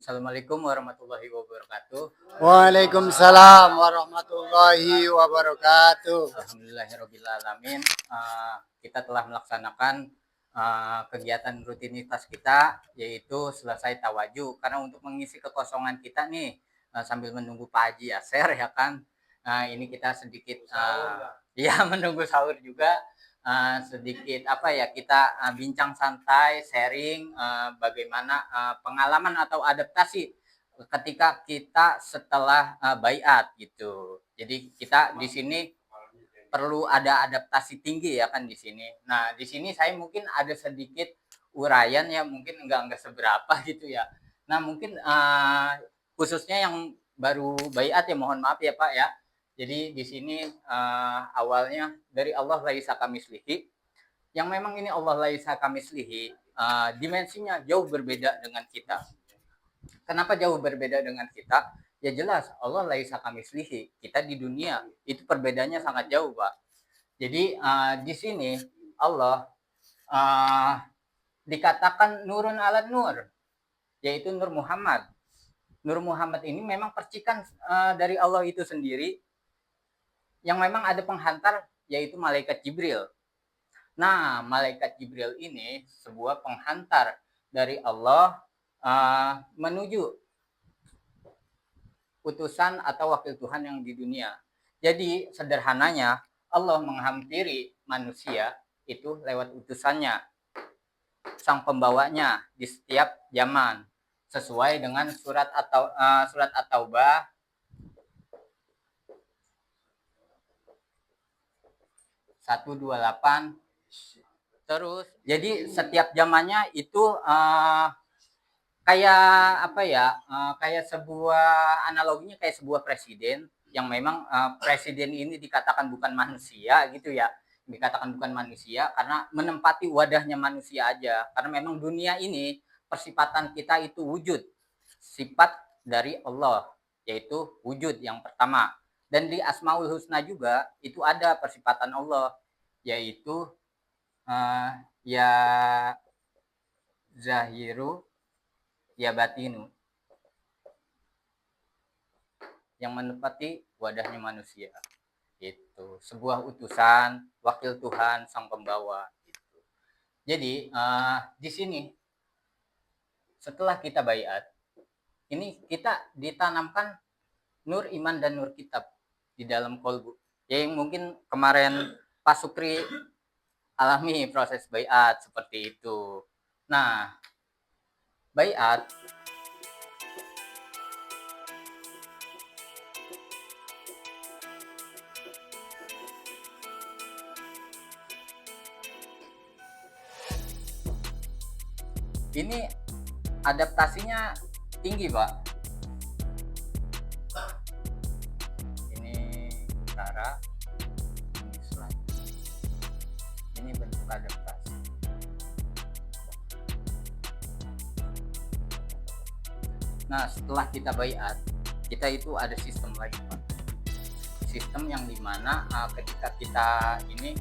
Assalamualaikum warahmatullahi wabarakatuh. Waalaikumsalam warahmatullahi wabarakatuh. Alhamdulillahirobbilalamin. Kita telah melaksanakan kegiatan rutinitas kita, yaitu selesai tawaju. Karena untuk mengisi kekosongan kita nih, sambil menunggu Pak Haji Yaser ya kan. Ini kita sedikit ya menunggu sahur juga. Sedikit apa ya, kita bincang santai, sharing bagaimana pengalaman atau adaptasi ketika kita setelah baiat gitu. Jadi kita di sini perlu ada adaptasi tinggi ya kan di sini. Nah, di sini saya mungkin ada sedikit uraian ya, mungkin enggak seberapa gitu ya. Nah, mungkin khususnya yang baru baiat ya, mohon maaf ya Pak ya. Jadi di sini awalnya dari Allah laisa kamislihi, yang memang ini Allah laisa kamislihi, dimensinya jauh berbeda dengan kita. Kenapa jauh berbeda dengan kita? Ya jelas Allah laisa kamislihi. Kita di dunia itu perbedaannya sangat jauh, Pak. Jadi di sini Allah dikatakan nurun ala nur, yaitu Nur Muhammad. Nur Muhammad ini memang percikan dari Allah itu sendiri, yang memang ada penghantar, yaitu malaikat Jibril. Nah, malaikat Jibril ini sebuah penghantar dari Allah menuju utusan atau wakil Tuhan yang di dunia. Jadi sederhananya Allah menghampiri manusia itu lewat utusannya, sang pembawanya di setiap zaman, sesuai dengan surat At-Taubah 128. Terus jadi setiap zamannya itu kayak apa ya, kayak sebuah analoginya kayak sebuah presiden yang memang presiden ini dikatakan bukan manusia gitu ya, dikatakan bukan manusia karena menempati wadahnya manusia aja, karena memang dunia ini persifatan kita itu wujud, sifat dari Allah, yaitu wujud yang pertama. Dan di Asmaul Husna juga itu ada persifatan Allah, yaitu ya Zahiru ya Batinu, yang menepati wadahnya manusia. Itu sebuah utusan, wakil Tuhan, sang pembawa. Gitu. Jadi di sini setelah kita baiat, ini kita ditanamkan nur iman dan nur kitab di dalam kolbu. Ya, yang mungkin kemarin Pak Sukri alami proses baiat seperti itu. Nah, baiat ini adaptasinya tinggi, Pak. Ini utara, ini selatan. Ini bentuk adaptasi. Nah, setelah kita baiat, kita itu ada sistem lagi, Pak. Sistem yang dimana ketika kita ini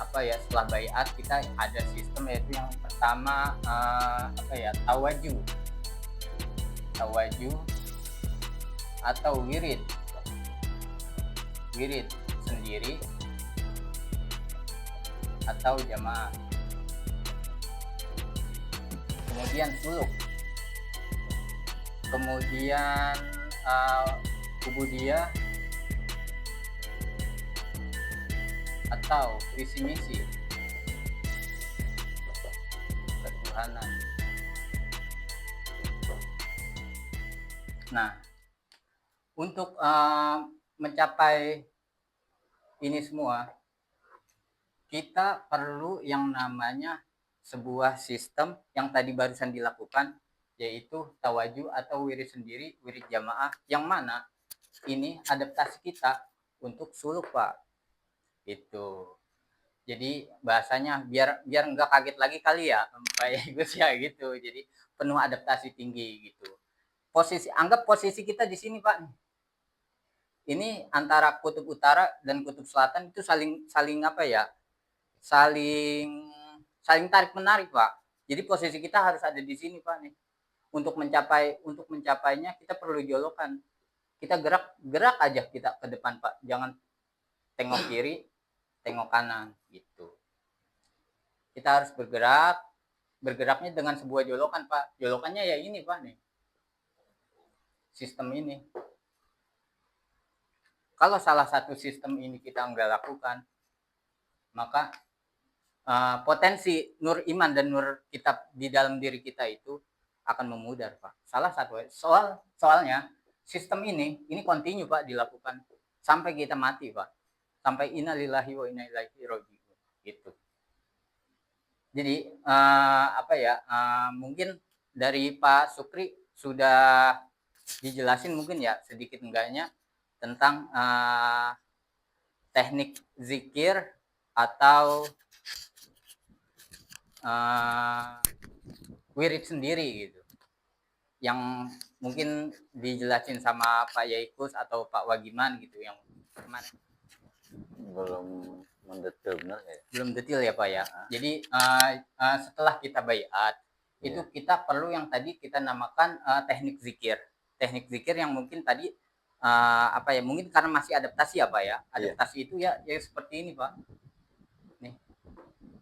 apa ya, setelah baiat kita ada sistem, yaitu yang pertama tawaju atau wirid sendiri atau jamaah, kemudian suluk, kemudian ubudiyah atau visi misi ketuhanan. Nah, untuk mencapai ini semua, kita perlu yang namanya sebuah sistem yang tadi barusan dilakukan, yaitu tawaju atau wirid sendiri, wirid jamaah, yang mana ini adaptasi kita untuk suluk, Pak. Itu. Jadi bahasanya biar nggak kaget lagi kali ya, Pak Gus ya gitu. Jadi penuh adaptasi tinggi gitu. Anggap posisi kita di sini, Pak. Ini antara kutub utara dan kutub selatan itu saling apa ya? Saling tarik menarik, Pak. Jadi posisi kita harus ada di sini, Pak nih. untuk mencapainya kita perlu jolokan. Kita gerak aja kita ke depan, Pak. Jangan tengok kiri, tengok kanan gitu. Kita harus bergeraknya dengan sebuah jolokan, Pak. Jolokannya ya ini, Pak, nih. Sistem ini. Kalau salah satu sistem ini kita nggak lakukan, maka potensi nur iman dan nur kitab di dalam diri kita itu akan memudar, Pak. Salah satu soalnya sistem ini kontinu, Pak, dilakukan sampai kita mati, Pak. Sampai innalillahi wa inna ilaihi raji'un gitu. Jadi mungkin dari Pak Sukri sudah dijelasin mungkin ya sedikit enggaknya tentang teknik zikir atau wirid sendiri gitu, yang mungkin dijelasin sama Pak Yaikus atau Pak Wagiman gitu, yang kemarin belum mendetil benar ya. Belum detail ya Pak ya. Jadi setelah kita baiat itu kita perlu yang tadi kita namakan teknik zikir yang mungkin tadi mungkin karena masih adaptasi ya Pak ya. Adaptasi itu ya seperti ini Pak. Nih.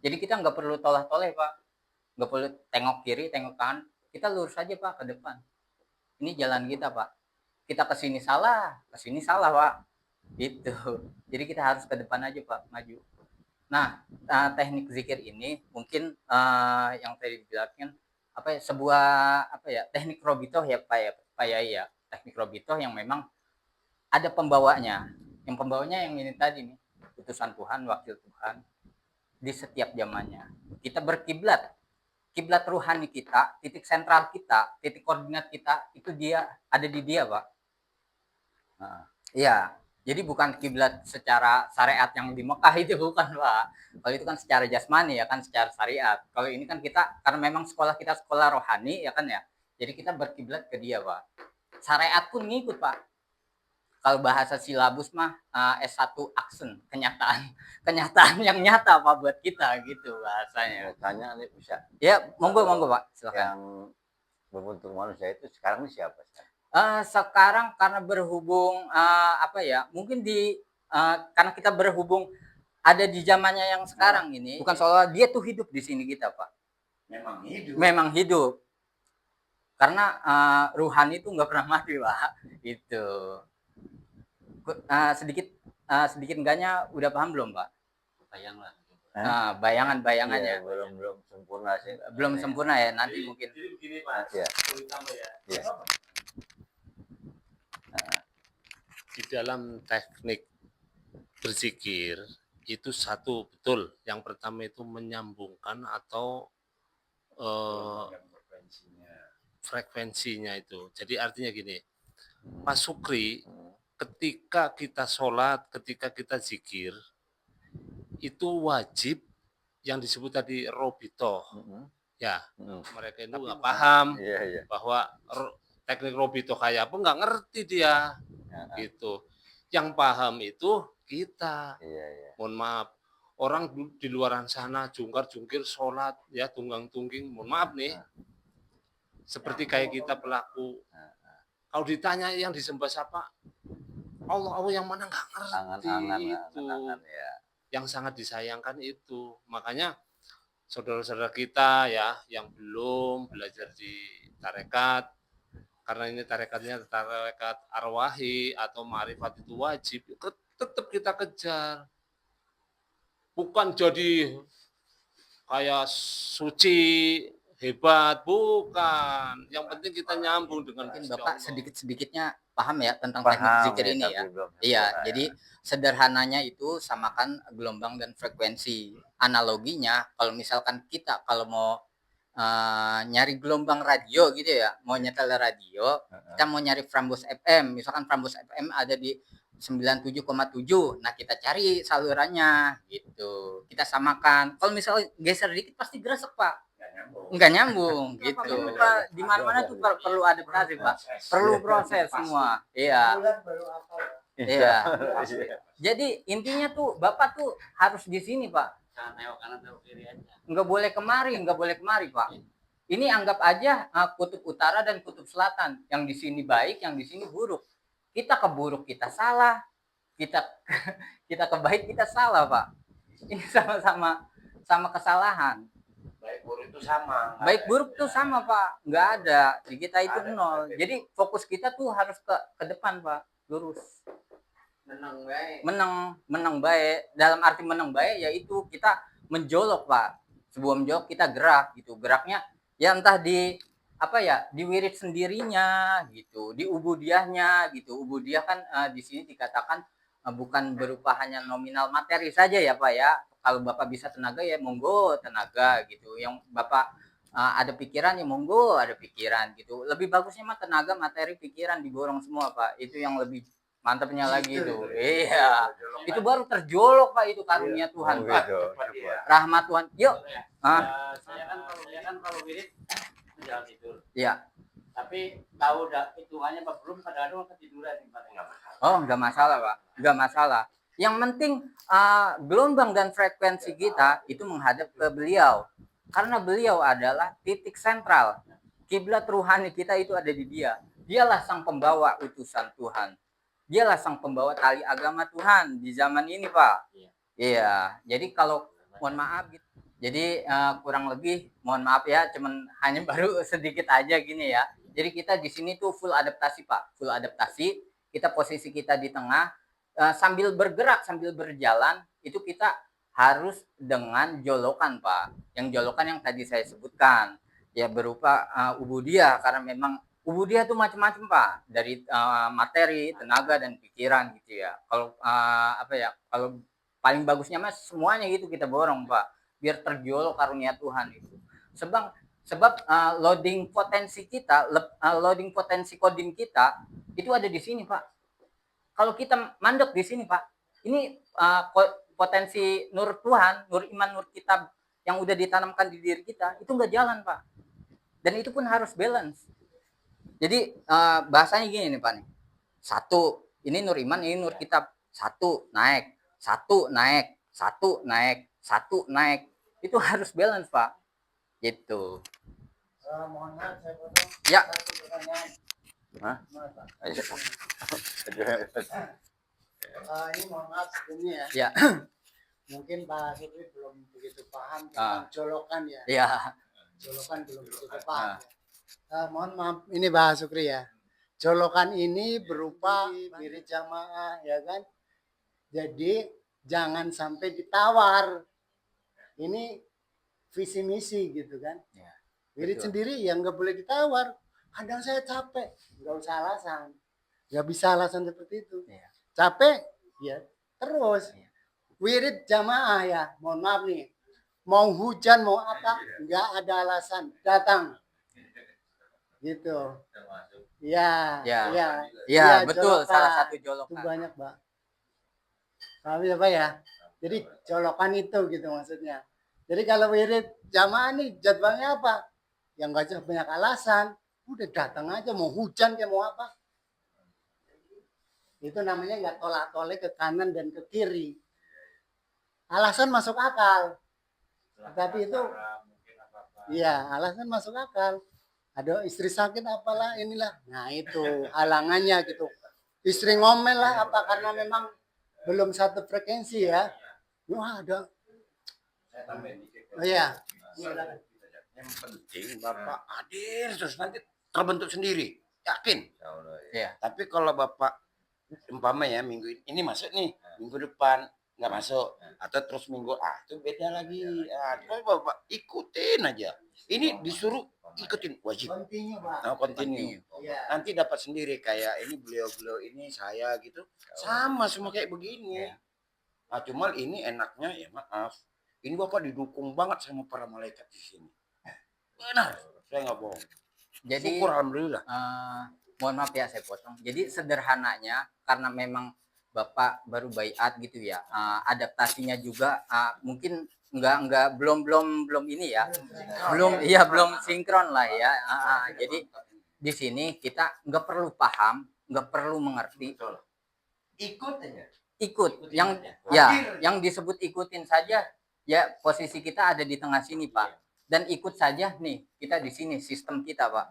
Jadi kita nggak perlu toleh-toleh Pak, nggak perlu tengok kiri, tengok kanan, kita lurus aja Pak ke depan. Ini jalan kita Pak. Kita kesini salah Pak. Gitu. Jadi kita harus ke depan aja Pak, maju. Nah, teknik zikir ini mungkin yang tadi dibilangin sebuah teknik robitoh ya Pak ya. Teknik robitoh yang memang ada pembawanya. Yang pembawanya yang ini tadi nih, utusan Tuhan, wakil Tuhan di setiap zamannya. Kita berkiblat. Kiblat ruhani kita, titik sentral kita, titik koordinat kita itu dia ada di dia, Pak. Nah, iya. Jadi bukan kiblat secara syariat yang di Mekah itu bukan, Pak. Kalau itu kan secara jasmani ya kan, secara syariat. Kalau ini kan kita karena memang sekolah kita sekolah rohani ya kan ya. Jadi kita berkiblat ke dia, Pak. Syariat pun ngikut, Pak. Kalau bahasa silabus mah S1 aksen, kenyataan yang nyata Pak buat kita gitu bahasanya. Tanya nih bisa. Ya, monggo Pak, silakan. Yang berbentuk manusia itu sekarang ini siapa? Sekarang karena berhubung mungkin karena kita berhubung ada di zamannya yang sekarang ini, bukan soal dia tuh hidup di sini kita Pak. Memang hidup. Karena ruhani itu nggak pernah mati Pak. Itu. Sedikit enggaknya udah paham belum Pak? Bayangannya. Belum sempurna sih. Belum sempurna ya, nanti mungkin. Jadi begini Pak, boleh tambah ya. Di dalam teknik berzikir itu satu betul. Yang pertama itu menyambungkan atau frekuensinya itu. Jadi artinya gini, Pak Sukri, ketika kita sholat, ketika kita zikir, itu wajib yang disebut tadi robito. Ya, mereka itu nggak paham bahwa teknik robito kayak apa, nggak ngerti dia. Gitu. Yang paham itu kita. Mohon maaf, orang di luaran sana jungkar-jungkir sholat, ya tunggang-tungging, mohon maaf nih, seperti kayak kita pelaku. Kalau ditanya yang disembah siapa? Allah yang mana nggak ngerti itu. Yang sangat disayangkan itu. Makanya saudara-saudara kita ya yang belum belajar di tarekat, karena ini tarekat arwahi atau ma'rifat itu wajib, tetap kita kejar. Bukan jadi kayak suci, hebat, bukan. Yang penting kita nyambung dengan mungkin Bapak sedikit-sedikitnya paham ya tentang teknik zikir ini ya. Iya, jadi sederhananya itu samakan gelombang dan frekuensi. Analoginya kalau misalkan kita kalau mau nyari gelombang radio gitu ya, mau nyetel radio, kita mau nyari Prambors FM, misalkan Prambors FM ada di 97,7. Nah, kita cari salurannya gitu. Kita samakan. Kalau misalnya geser dikit pasti gresek, Pak. Enggak nyambung gitu. Di mana-mana tuh perlu adaptasi, Pak. Perlu proses semua. Iya. Iya. Jadi intinya tuh Bapak tuh harus di sini, Pak. Enggak boleh kemari, Pak. Ini anggap aja kutub utara dan kutub selatan, yang di sini baik, yang di sini buruk. Kita ke buruk kita salah, kita kita ke baik kita salah, Pak. Ini sama kesalahan. Baik buruk itu sama. Baik buruk tuh sama, Pak, nggak ada. Di kita itu nol. Jadi fokus kita tuh harus ke depan, Pak, lurus. Menang baik. Dalam arti menang baik yaitu kita menjolok, Pak. Sebelum menjolok kita gerak gitu. Geraknya ya entah di di wirid sendirinya gitu, di ubudiyahnya gitu. Ubudiyah kan di sini dikatakan bukan berupa hanya nominal materi saja ya, Pak ya. Kalau Bapak bisa tenaga ya monggo tenaga gitu. Yang Bapak ada pikiran ya monggo ada pikiran gitu. Lebih bagusnya mah tenaga, materi, pikiran diborong semua, Pak. Itu yang lebih mantapnya lagi itu. Iya. Itu baru terjolok, Pak, itu karunia Tuhan, Pak. Rahmat Tuhan. Yuk. Saya kan kalau wirid jalan tidur. Iya. Tapi tahu hitungannya apa belum kadang-kadang ketiduran enggak masalah. Oh, enggak masalah, Pak. Enggak masalah. Yang penting gelombang dan frekuensi kita itu menghadap ke beliau. Karena beliau adalah titik sentral. Kiblat ruhani kita itu ada di dia. Dialah sang pembawa utusan Tuhan. Dialah sang pembawa tali agama Tuhan di zaman ini, Pak. Iya. Jadi kalau mohon maaf gitu. Jadi kurang lebih mohon maaf ya, cuman hanya baru sedikit aja gini ya. Jadi kita di sini tuh full adaptasi, Pak. Full adaptasi. Kita posisi kita di tengah. Sambil bergerak, sambil berjalan, itu kita harus dengan jolokan, Pak. Yang jolokan yang tadi saya sebutkan, ya berupa ubudiyah, karena memang ubudiyah itu macam-macam, Pak. Dari materi, tenaga, dan pikiran gitu ya. Kalau kalau paling bagusnya mas semuanya gitu kita borong, Pak. Biar terjolok karunia Tuhan itu. Sebab loading potensi kita, loading potensi kodim kita itu ada di sini, Pak. Kalau kita mandek di sini, Pak, ini potensi nur Tuhan, nur iman, nur kitab yang udah ditanamkan di diri kita, itu nggak jalan, Pak. Dan itu pun harus balance. Jadi bahasanya gini nih, Pak. Nih. Satu, ini nur iman, ini nur kitab. Satu naik, satu naik, satu naik, satu naik. Itu harus balance, Pak. Gitu. Mohon maaf, saya potong. Ya. Satu pertanyaan. Hah? Ayo. Ini mohon maaf sebelumnya Ya. Mungkin Pak Supri belum begitu paham tentang jolokan ya. Ya. Jolokan belum begitu paham. Mohon maaf, ini Pak Supri ya. Jolokan ini berupa wirid jamaah ya kan. Jadi jangan sampai ditawar. Ini visi misi gitu kan. Ya, Wirid betul. sendiri yang nggak boleh ditawar. Kadang saya capek, nggak usah alasan. Nggak bisa alasan seperti itu. Ya. Capek, ya terus. Ya. Wirid jamaah ya, mohon maaf nih. Mau hujan, mau apa, nggak ada alasan. Datang. Gitu. Iya, Ya. iya. Ya, Iya, betul. jolokan. Salah satu Itu jolokan. banyak, Pak. Paham ya, Pak ya? Jadi jolokan itu gitu maksudnya. Jadi kalau wirid jamaah nih jadwalnya apa? Yang nggak usah banyak alasan. Udah datang aja, mau hujan kayak mau apa. Itu namanya nggak tolak-tolak ke kanan dan ke kiri. Alasan masuk akal. Tapi itu, iya alasan masuk akal. Ada istri sakit apalah inilah. Nah itu halangannya gitu. Istri ngomel lah apa karena memang belum satu frekuensi ya. Wah ada. Oh iya. Yang penting Bapak hadir terus nanti terbentuk sendiri. Yakin. Ya. Tapi kalau Bapak umpama ya minggu ini masuk nih, minggu depan nggak masuk atau terus minggu itu beda lagi. Kalau Bapak ikutin aja. Ini disuruh ikutin wajib. Continue, Pak. Nah, continue. Iya. Nanti dapat sendiri kayak ini beliau-beliau ini saya gitu. Sama semua kayak begini. Nah, cuma ini enaknya ya maaf. Ini Bapak didukung banget sama para malaikat di sini. Benar, saya nggak bohong. Jadi Syukur alhamdulillah. mohon maaf ya saya potong. Jadi sederhananya karena memang Bapak baru baiat gitu ya. Adaptasinya juga mungkin belum ini ya. Belum sinkron lah ya. Jadi di sini kita nggak perlu paham, nggak perlu mengerti. Ikut aja. Ikut Ikutin yang aja. yang disebut ikutin saja ya posisi kita ada di tengah sini, Pak. dan ikut saja nih kita di sini sistem kita Pak.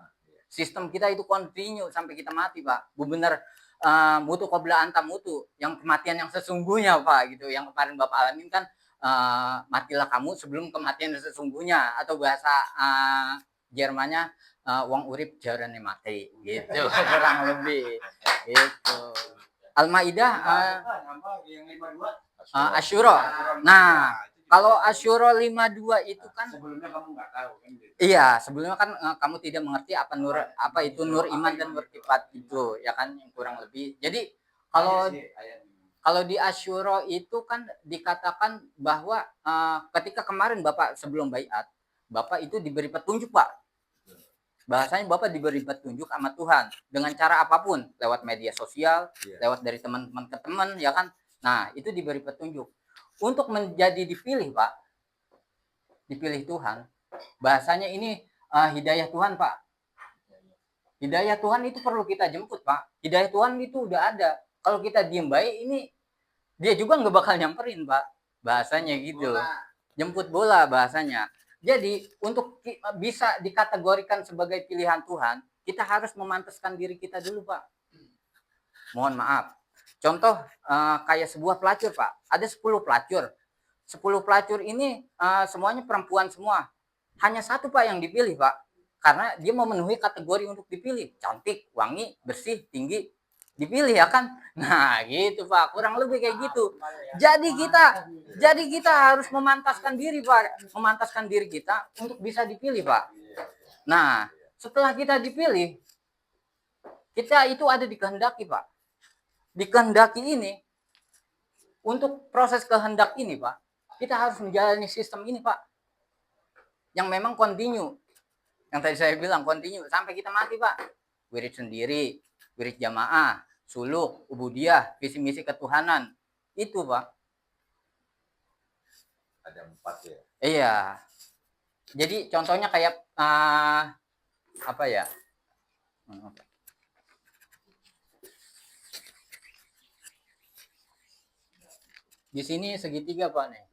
Sistem kita itu continue sampai kita mati Pak. Benar mutu qabla anta mutu, yang kematian yang sesungguhnya Pak gitu. Yang kemarin Bapak alamin kan matilah kamu sebelum kematian yang sesungguhnya, atau bahasa Jermannya wong urip jarane mati gitu kurang lebih gitu. Al-Maidah yang 52 Asyura. Nah, kalau Asyura 52 itu kan sebelumnya kamu nggak tahu kan gitu. iya, sebelumnya kan kamu tidak mengerti apa itu nur iman dan berkifat itu, ya kan, yang kurang lebih. Jadi kalau di Asyura itu kan dikatakan bahwa ketika kemarin Bapak sebelum baiat, Bapak itu diberi petunjuk Pak. Bahasanya Bapak diberi petunjuk sama Tuhan dengan cara apapun, lewat media sosial, lewat dari teman-teman ke teman, ya kan. Nah, itu diberi petunjuk untuk menjadi dipilih Pak, dipilih Tuhan. Bahasanya ini hidayah Tuhan Pak. Hidayah Tuhan itu perlu kita jemput Pak. Hidayah Tuhan itu udah ada. Kalau kita diem baik, ini dia juga nggak bakal nyamperin Pak. Bahasanya gitu. Jemput bola bahasanya. Jadi untuk bisa dikategorikan sebagai pilihan Tuhan, kita harus memantaskan diri kita dulu Pak. Mohon maaf. Contoh kayak sebuah pelacur Pak. Ada 10 pelacur. 10 pelacur ini semuanya perempuan semua. Hanya satu Pak yang dipilih Pak. Karena dia memenuhi kategori untuk dipilih. Cantik, wangi, bersih, tinggi. Dipilih ya kan. Nah gitu Pak. Kurang lebih kayak gitu. Jadi kita harus memantaskan diri Pak. Memantaskan diri kita untuk bisa dipilih Pak. Nah setelah kita dipilih, kita itu ada dikehendaki Pak. Dikehendaki ini, untuk proses kehendak ini Pak, kita harus menjalani sistem ini Pak, yang memang continue, yang tadi saya bilang continue sampai kita mati Pak. Wirid sendiri, wirid jamaah, suluk, ubudiyah, visi misi ketuhanan, itu Pak. Ada 4 ya. Iya. Jadi contohnya kayak apa ya? Di sini segitiga Pak nih.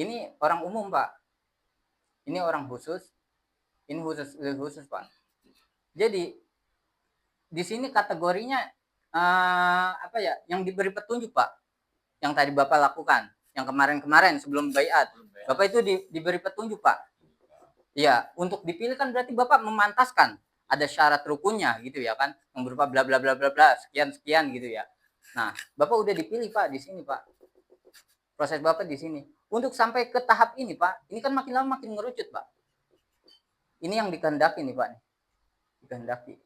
Ini orang umum Pak. Ini orang khusus. Ini khusus Pak. Jadi di sini kategorinya apa ya? Yang diberi petunjuk Pak. Yang tadi Bapak lakukan, yang kemarin-kemarin sebelum baiat. Bapak itu diberi petunjuk Pak. Iya, untuk dipilih kan berarti Bapak memantaskan. Ada syarat rukunnya gitu ya kan, yang berupa bla bla bla bla bla sekian gitu ya. Nah, Bapak udah dipilih Pak di sini Pak. Proses Bapak di sini. Untuk sampai ke tahap ini Pak, ini kan makin lama makin ngerucut Pak. Ini yang dikehendaki nih Pak. Dikehendaki.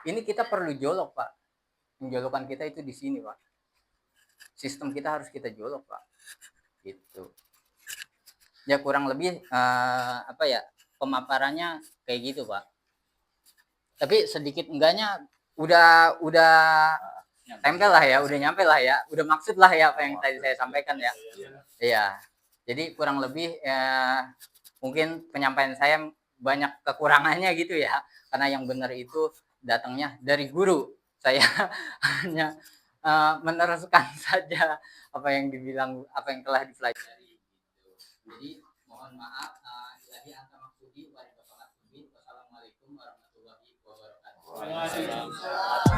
Ini kita perlu jolok Pak. Menjolokan kita itu di sini Pak. Sistem kita harus kita jolok Pak. Gitu. Ya kurang lebih apa ya, pemaparannya kayak gitu Pak. Tapi sedikit enggaknya udah tempel lah ya, udah nyampe lah ya, udah maksud lah ya apa yang tadi saya sampaikan ya. Iya. Jadi kurang lebih mungkin penyampaian saya banyak kekurangannya gitu ya, karena yang benar itu datangnya dari guru. Saya hanya meneruskan saja apa yang dibilang, apa yang telah dipelajari. Jadi mohon maaf, ilahi anta maksudi wa ridha maksudi. Wassalamualaikum warahmatullahi wabarakatuh.